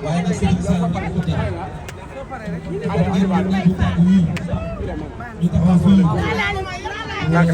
waaye nag Serigne Sall ko dem ngeen ñu ñu tàgg yi ñu taxaw fii nak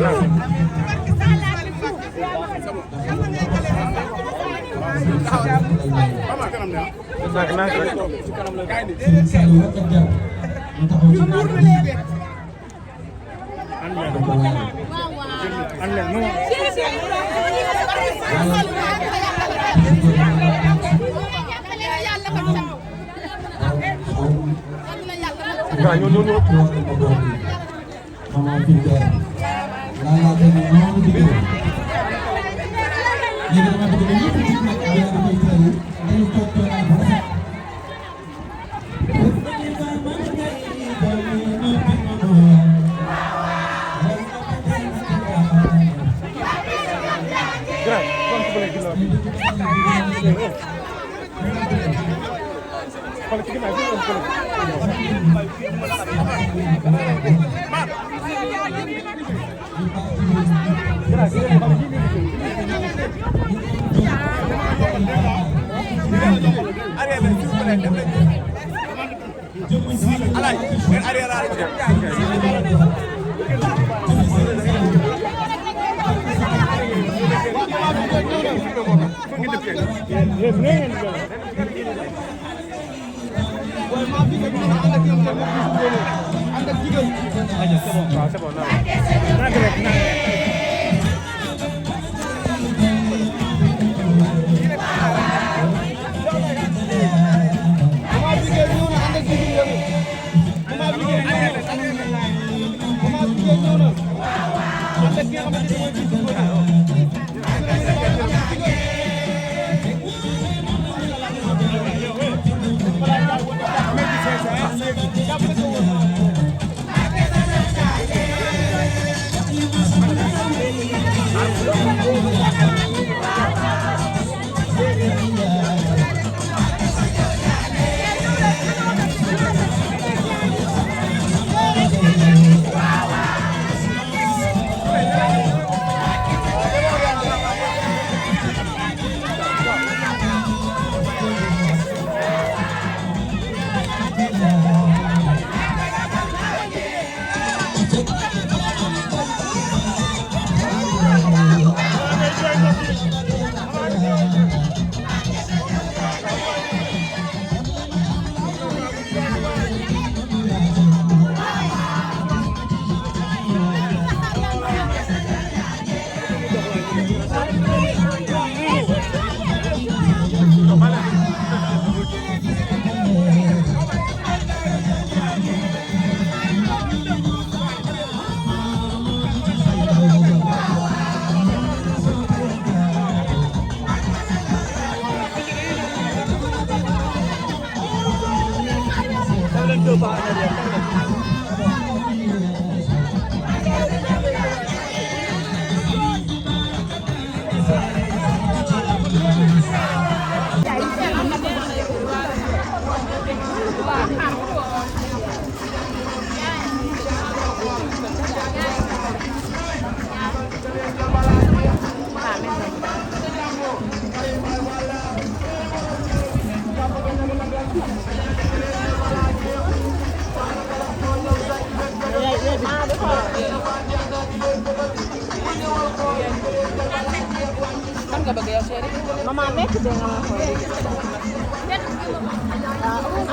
Mama nekk de nga ma xool.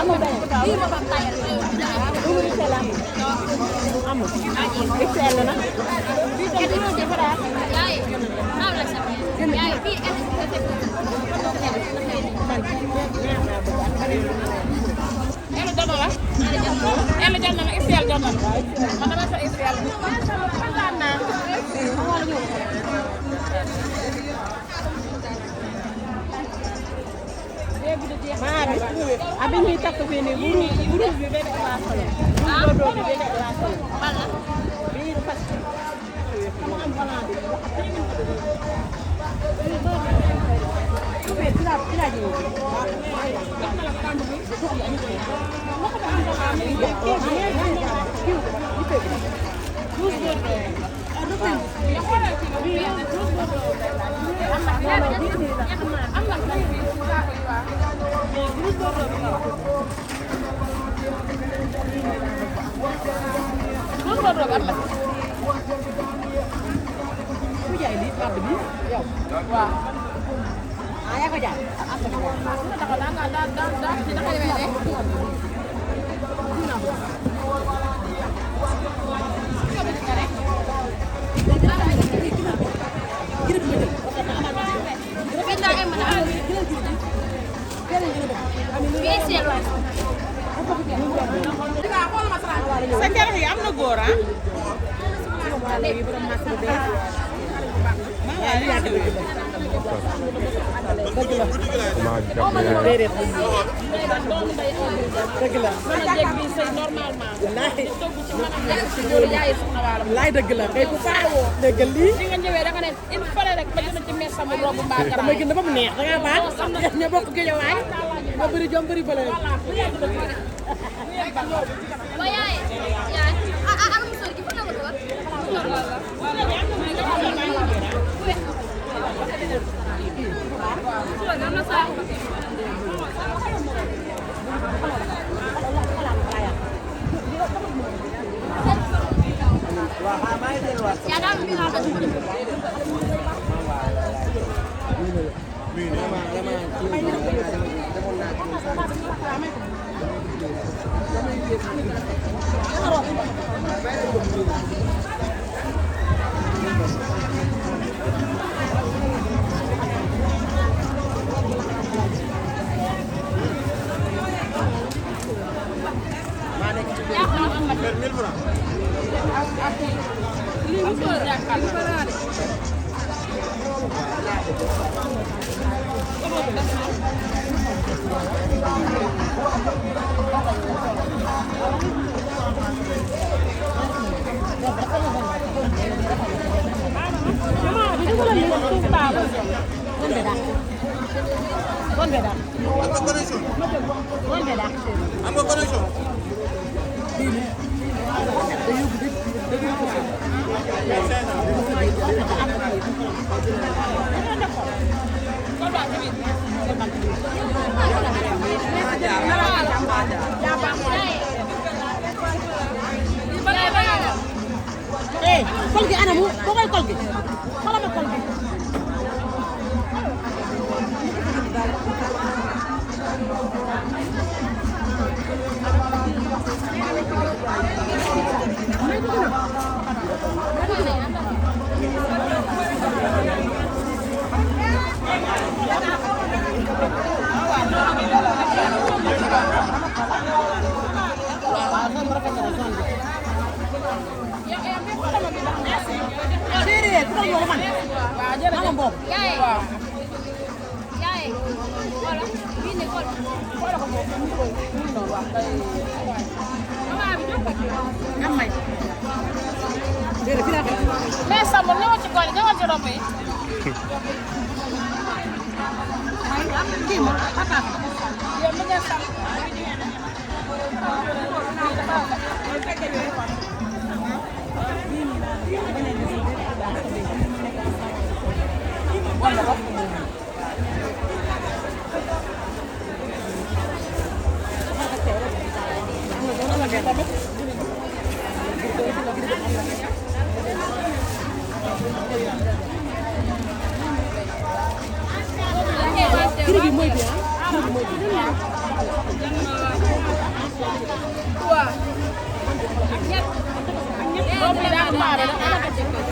Amul benn. Lii ma ba tayal. Dugub selam. Amul. XL na. Bii tam dina defaraat. Yaay. Naaw la sa. Yaay bii Ela jot na la. Ela jot na la XL jot na la. Man dama sa XL. Kontaan naa. abi ñuy takk fii nii buru bi benn place la buru dodo bi benn place la wala bi ñu fas mu am volant bi ku jaay lii kàdd bi yow waaw yaa ko jaay sa jarax yi am na góor ah. laay dëgg la kay ku faawoo dëgg lii li nga ñëwee da nga ne il fallait rek ma jënd ci mes sama robu mbaa garab. damay gën ba mu neex da ngaa baax ña bokk géejawaay ba bëri jom bëri bële kol gi anamu ko koy kol gi xoolal ma kol gi mais sama ñëw ci góor ñëw ci rob yi. yow mi nga sam. kiri bi mooy bi ah waaw. ak ñett. ak ñett.